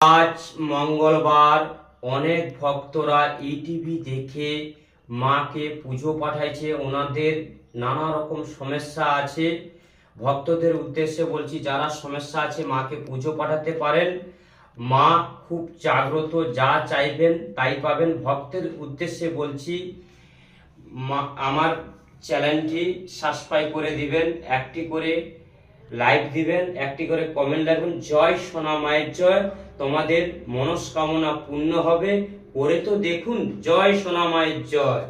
আজ মঙ্গলবার অনেক ভক্তরা ইটিভি দেখে মাকে পুজো পাঠাইছে। ওনাদের নানা রকম সমস্যা আছে। ভক্তদের উদ্দেশ্যে বলছি, যারা সমস্যা আছে মাকে পুজো পাঠাতে পারেন। মা খুব জাগ্রত, যা চাইবেন তাই পাবেন। ভক্তের উদ্দেশ্যে বলছি, আমার চ্যানেলটি সাবস্ক্রাইব করে দিবেন, একটি করে লাইক দিবেন, একটি করে কমেন্ট রাখবেন। জয় সোনা মায়ের জয়। তোমাদের মনস্কামনা পূর্ণ হবে। করে তো দেখুন। জয় সোনা মায়ের জয়।